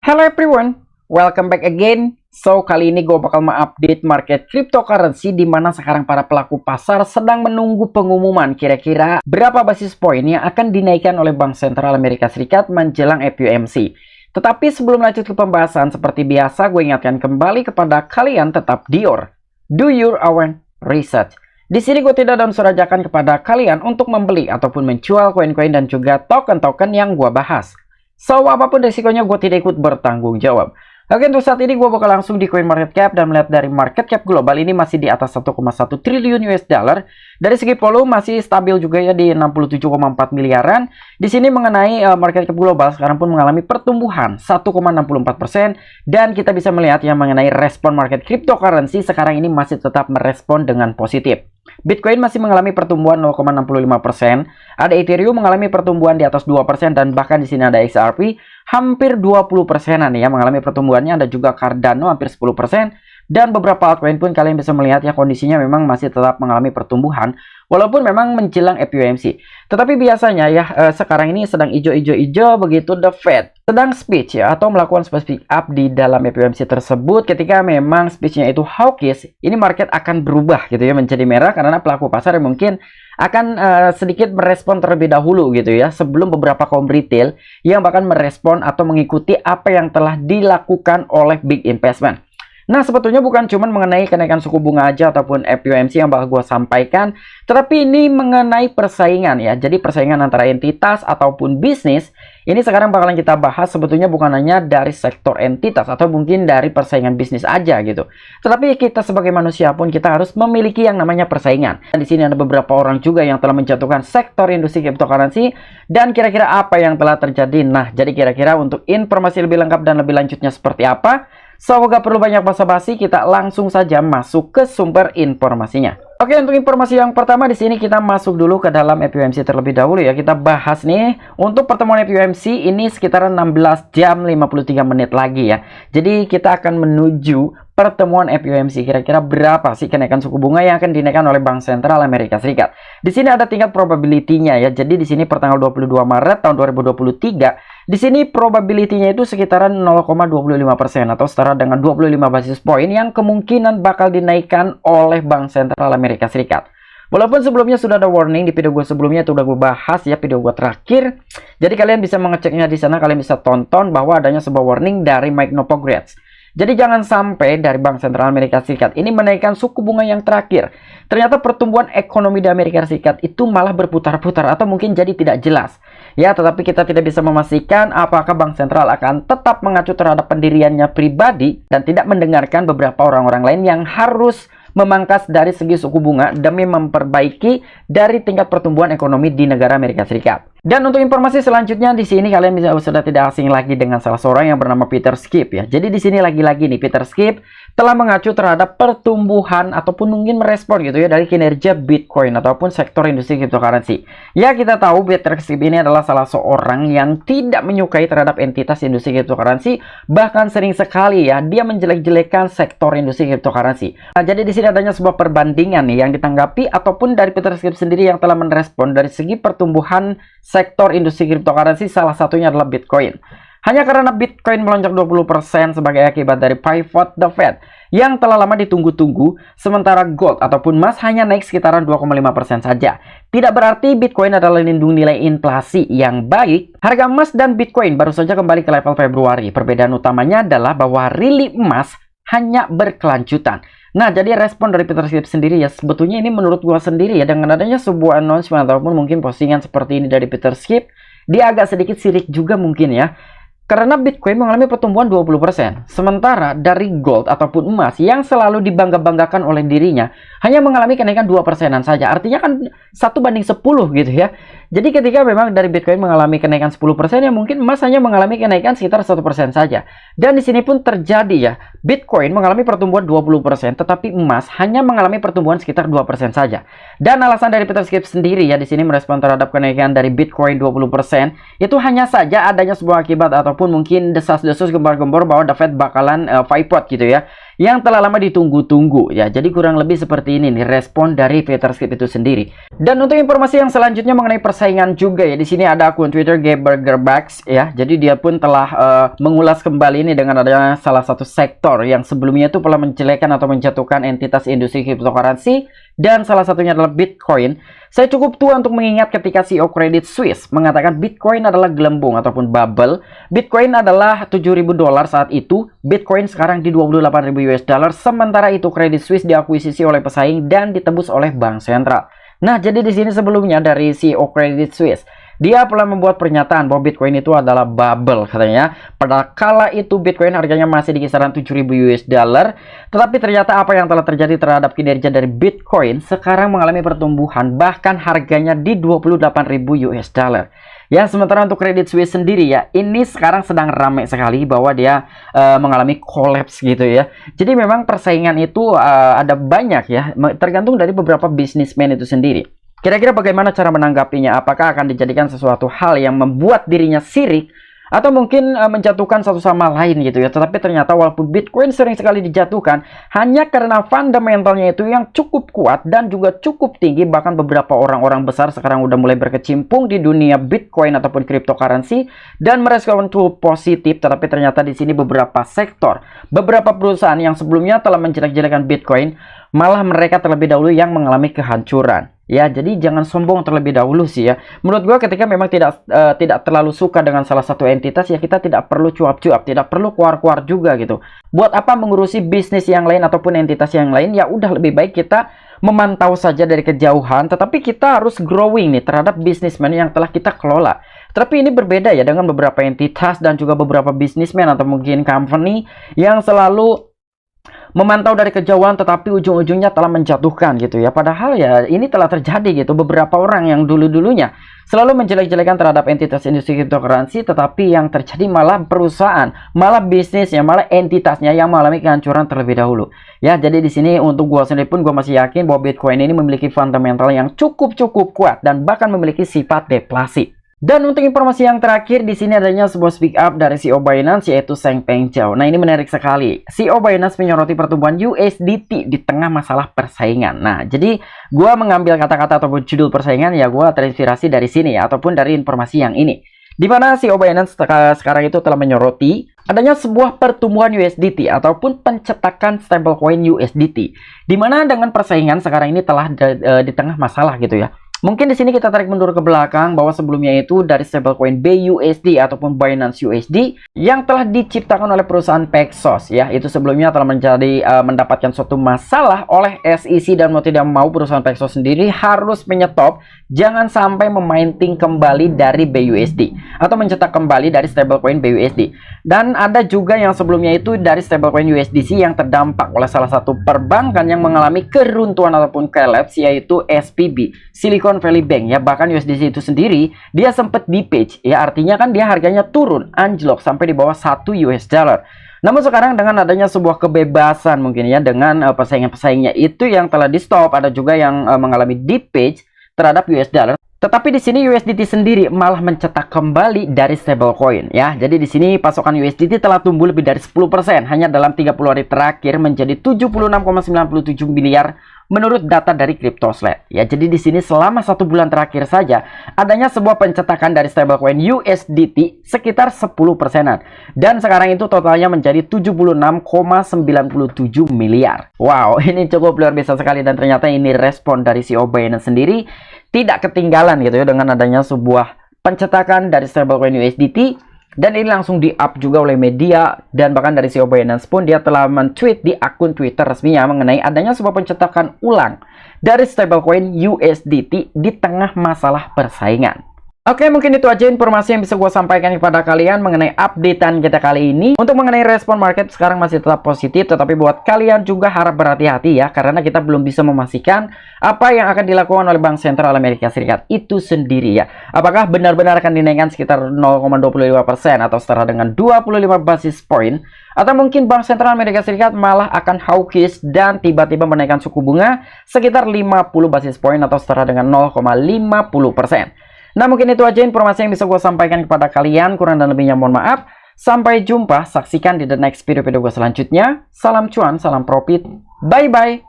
Hello everyone, welcome back again. So, kali ini gue bakal mengupdate market cryptocurrency di mana sekarang para pelaku pasar sedang menunggu pengumuman kira-kira berapa basis poin yang akan dinaikkan oleh Bank Sentral Amerika Serikat menjelang FOMC. Tetapi sebelum lanjut ke pembahasan, seperti biasa gue ingatkan kembali kepada kalian tetap do your own research. Di sini gue tidak ada unsur ajakan kepada kalian untuk membeli ataupun menjual koin-koin dan juga token-token yang gue bahas. So, apapun resikonya gue tidak ikut bertanggung jawab. Oke, untuk saat ini gue bakal langsung di coin market cap dan melihat dari market cap global ini masih di atas 1,1 triliun US dollar. Dari segi volume masih stabil juga ya di 67,4 miliaran. Di sini mengenai market cap global sekarang pun mengalami pertumbuhan 1,64% dan kita bisa melihat yang mengenai respon market cryptocurrency sekarang ini masih tetap merespon dengan positif. Bitcoin masih mengalami pertumbuhan 0,65%, ada Ethereum mengalami pertumbuhan di atas 2% dan bahkan di sini ada XRP hampir 20%-an ya mengalami pertumbuhannya, ada juga Cardano hampir 10% dan beberapa altcoin pun kalian bisa melihat ya kondisinya memang masih tetap mengalami pertumbuhan walaupun memang menjelang FOMC. Tetapi biasanya ya sekarang ini sedang hijau-hijau begitu the Fed sedang speech ya atau melakukan speak up di dalam FOMC tersebut. Ketika memang speechnya itu hawkish, ini market akan berubah gitu ya menjadi merah karena pelaku pasar yang mungkin akan sedikit merespon terlebih dahulu gitu ya sebelum beberapa kaum retail yang bahkan merespon atau mengikuti apa yang telah dilakukan oleh big investment. Nah, sebetulnya bukan cuma mengenai kenaikan suku bunga aja ataupun FOMC yang bakal gue sampaikan, tetapi ini mengenai persaingan ya. Jadi persaingan antara entitas ataupun bisnis, ini sekarang bakalan kita bahas sebetulnya bukan hanya dari sektor entitas atau mungkin dari persaingan bisnis aja gitu. Tetapi kita sebagai manusia pun kita harus memiliki yang namanya persaingan. Dan di sini ada beberapa orang juga yang telah menjatuhkan sektor industri cryptocurrency dan kira-kira apa yang telah terjadi. Nah, jadi kira-kira untuk informasi lebih lengkap dan lebih lanjutnya seperti apa? So, gak perlu banyak basa-basi, kita langsung saja masuk ke sumber informasinya. Oke, untuk informasi yang pertama di sini kita masuk dulu ke dalam FOMC terlebih dahulu ya. Kita bahas nih untuk pertemuan FOMC ini sekitar 16 jam 53 menit lagi ya. Jadi kita akan menuju pertemuan FOMC. Kira-kira berapa sih kenaikan suku bunga yang akan dinaikkan oleh Bank Sentral Amerika Serikat? Di sini ada tingkat probability-nya ya. Jadi di sini pertanggal 22 Maret tahun 2023 di sini probability-nya itu sekitaran 0,25% atau setara dengan 25 basis poin yang kemungkinan bakal dinaikkan oleh Bank Sentral Amerika Serikat. Walaupun sebelumnya sudah ada warning di video gue sebelumnya itu udah gue bahas ya video gue terakhir. Jadi kalian bisa mengeceknya di sana, kalian bisa tonton bahwa adanya sebuah warning dari Mike Novogratz. Jadi jangan sampai dari Bank Sentral Amerika Serikat ini menaikkan suku bunga yang terakhir. Ternyata pertumbuhan ekonomi di Amerika Serikat itu malah berputar-putar atau mungkin jadi tidak jelas. Ya, tetapi kita tidak bisa memastikan apakah Bank Sentral akan tetap mengacu terhadap pendiriannya pribadi dan tidak mendengarkan beberapa orang-orang lain yang harus memangkas dari segi suku bunga demi memperbaiki dari tingkat pertumbuhan ekonomi di negara Amerika Serikat. Dan untuk informasi selanjutnya di sini kalian bisa sudah tidak asing lagi dengan salah seorang yang bernama Peter Schiff ya. Jadi di sini lagi-lagi nih Peter Schiff telah mengacu terhadap pertumbuhan ataupun mungkin merespon gitu ya dari kinerja Bitcoin ataupun sektor industri cryptocurrency. Ya, kita tahu Peter Schiff ini adalah salah seorang yang tidak menyukai terhadap entitas industri cryptocurrency, bahkan sering sekali ya dia menjelek-jelekan sektor industri cryptocurrency. Nah, jadi di sini adanya sebuah perbandingan nih yang ditanggapi ataupun dari Peter Schiff sendiri yang telah merespon dari segi pertumbuhan sektor industri cryptocurrency, salah satunya adalah Bitcoin. Hanya karena Bitcoin melonjak 20% sebagai akibat dari pivot the Fed yang telah lama ditunggu-tunggu, sementara gold ataupun emas hanya naik sekitaran 2,5% saja. Tidak berarti Bitcoin adalah lindung nilai inflasi yang baik. Harga emas dan Bitcoin baru saja kembali ke level Februari. Perbedaan utamanya adalah bahwa rilis emas hanya berkelanjutan. Nah, jadi respon dari Peter Schiff sendiri ya sebetulnya ini menurut gua sendiri ya dengan adanya sebuah announcement ataupun mungkin postingan seperti ini dari Peter Schiff, dia agak sedikit sirik juga mungkin ya. Karena Bitcoin mengalami pertumbuhan 20%, sementara dari gold ataupun emas yang selalu dibangga-banggakan oleh dirinya hanya mengalami kenaikan 2%-an saja. Artinya kan 1/10 gitu ya. Jadi ketika memang dari Bitcoin mengalami kenaikan 10% ya mungkin emas hanya mengalami kenaikan sekitar 1% saja. Dan di sini pun terjadi ya, Bitcoin mengalami pertumbuhan 20%, tetapi emas hanya mengalami pertumbuhan sekitar 2% saja. Dan alasan dari Peter Schiff sendiri ya di sini merespon terhadap kenaikan dari Bitcoin 20% itu hanya saja adanya sebuah akibat ataupun mungkin desas-desus gembar-gembor bahwa The Fed bakalan pivot gitu ya. yang telah lama ditunggu-tunggu ya. Jadi kurang lebih seperti ini nih respon dari VeterScript itu sendiri. Dan untuk informasi yang selanjutnya mengenai persaingan juga ya, di sini ada akun Twitter GabeBurgerBucks ya. Jadi dia pun telah mengulas kembali ini dengan adanya salah satu sektor yang sebelumnya itu telah menjelekkan atau menjatuhkan entitas industri cryptocurrency, dan salah satunya adalah Bitcoin. Saya cukup tua untuk mengingat ketika CEO Credit Suisse mengatakan Bitcoin adalah gelembung ataupun bubble. Bitcoin adalah $7.000 saat itu, Bitcoin sekarang di $28.000, sementara itu Credit Suisse diakuisisi oleh pesaing dan ditebus oleh bank sentral. Nah, jadi di sini sebelumnya dari CEO Credit Suisse, dia pernah membuat pernyataan bahwa Bitcoin itu adalah bubble katanya. Pada kala itu Bitcoin harganya masih di kisaran $7.000, tetapi ternyata apa yang telah terjadi terhadap kinerja dari Bitcoin sekarang mengalami pertumbuhan, bahkan harganya di $28.000. Ya, sementara untuk Credit Suisse sendiri ya, ini sekarang sedang ramai sekali bahwa dia mengalami collapse gitu ya. Jadi memang persaingan itu ada banyak ya, tergantung dari beberapa bisnismen itu sendiri. Kira-kira bagaimana cara menanggapinya? Apakah akan dijadikan sesuatu hal yang membuat dirinya sirik, atau mungkin menjatuhkan satu sama lain gitu ya? Tetapi ternyata walaupun Bitcoin sering sekali dijatuhkan hanya karena fundamentalnya itu yang cukup kuat dan juga cukup tinggi, bahkan beberapa orang-orang besar sekarang udah mulai berkecimpung di dunia Bitcoin ataupun cryptocurrency dan merespon itu positif. Tetapi ternyata di sini beberapa sektor, beberapa perusahaan yang sebelumnya telah menjelek-jelekan Bitcoin, malah mereka terlebih dahulu yang mengalami kehancuran. Ya, jadi jangan sombong terlebih dahulu sih ya. Menurut gua ketika memang tidak terlalu suka dengan salah satu entitas ya, kita tidak perlu cuap-cuap, tidak perlu keluar-keluar juga gitu. Buat apa mengurusi bisnis yang lain ataupun entitas yang lain? Ya udah, lebih baik kita memantau saja dari kejauhan, tetapi kita harus growing nih terhadap bisnismen yang telah kita kelola. Tapi ini berbeda ya dengan beberapa entitas dan juga beberapa bisnismen atau mungkin company yang selalu memantau dari kejauhan tetapi ujung-ujungnya telah menjatuhkan gitu ya. Padahal ya ini telah terjadi gitu. Beberapa orang yang dulu-dulunya selalu menjelek-jelekan terhadap entitas industri cryptocurrency, tetapi yang terjadi malah perusahaan, malah bisnisnya, malah entitasnya yang mengalami kehancuran terlebih dahulu. Ya, jadi di sini untuk gua sendiri pun gua masih yakin bahwa Bitcoin ini memiliki fundamental yang cukup kuat dan bahkan memiliki sifat deflasi. Dan untuk informasi yang terakhir di sini adanya sebuah speak up dari CEO Binance, yaitu Cheng Peng Zhao. Nah, ini menarik sekali. CEO Binance menyoroti pertumbuhan USDT di tengah masalah persaingan. Nah, jadi gua mengambil kata-kata ataupun judul persaingan ya, gua terinspirasi dari sini ya, ataupun dari informasi yang ini. Di mana CEO Binance sekarang itu telah menyoroti adanya sebuah pertumbuhan USDT ataupun pencetakan stablecoin USDT. Di mana dengan persaingan sekarang ini telah di tengah masalah gitu ya. Mungkin di sini kita tarik mundur ke belakang bahwa sebelumnya itu dari stablecoin BUSD ataupun Binance USD yang telah diciptakan oleh perusahaan Paxos ya, itu sebelumnya telah mendapatkan suatu masalah oleh SEC dan mau tidak mau perusahaan Paxos sendiri harus menyetop, jangan sampai memainting kembali dari BUSD atau mencetak kembali dari stablecoin BUSD. Dan ada juga yang sebelumnya itu dari stablecoin USDC yang terdampak oleh salah satu perbankan yang mengalami keruntuhan ataupun collapse, yaitu SVB, Silicon Valley Bank ya. Bahkan USDC itu sendiri dia sempat di page ya, artinya kan dia harganya turun, anjlok sampai di bawah $1. Namun sekarang dengan adanya sebuah kebebasan mungkin ya, dengan pesaing-pesaingnya itu yang telah di stop, ada juga yang mengalami di page terhadap US dollar. Tetapi di sini USDT sendiri malah mencetak kembali dari stablecoin ya. Jadi di sini pasokan USDT telah tumbuh lebih dari 10% hanya dalam 30 hari terakhir menjadi 76,97 miliar menurut data dari CryptoSlat ya. Jadi di sini selama 1 bulan terakhir saja adanya sebuah pencetakan dari stablecoin USDT sekitar 10%-an, dan sekarang itu totalnya menjadi 76,97 miliar. Wow, ini cukup luar biasa sekali, dan ternyata ini respon dari CEO Binance sendiri tidak ketinggalan gitu ya dengan adanya sebuah pencetakan dari stablecoin USDT, dan ini langsung di-up juga oleh media, dan bahkan dari CEO Binance pun dia telah men-tweet di akun Twitter resminya mengenai adanya sebuah pencetakan ulang dari stablecoin USDT di tengah masalah persaingan. Oke, mungkin itu aja informasi yang bisa gue sampaikan kepada kalian mengenai updatean kita kali ini. Untuk mengenai respon market sekarang masih tetap positif, tetapi buat kalian juga harap berhati-hati ya, karena kita belum bisa memastikan apa yang akan dilakukan oleh Bank Sentral Amerika Serikat itu sendiri ya. Apakah benar-benar akan dinaikkan sekitar 0,25% atau setara dengan 25 basis point, atau mungkin Bank Sentral Amerika Serikat malah akan hawkish dan tiba-tiba menaikkan suku bunga sekitar 50 basis point atau setara dengan 0,50%. Nah, mungkin itu aja informasi yang bisa gue sampaikan kepada kalian. Kurang dan lebihnya mohon maaf. Sampai jumpa, saksikan di the next video-video gue selanjutnya. Salam cuan, salam profit. Bye-bye.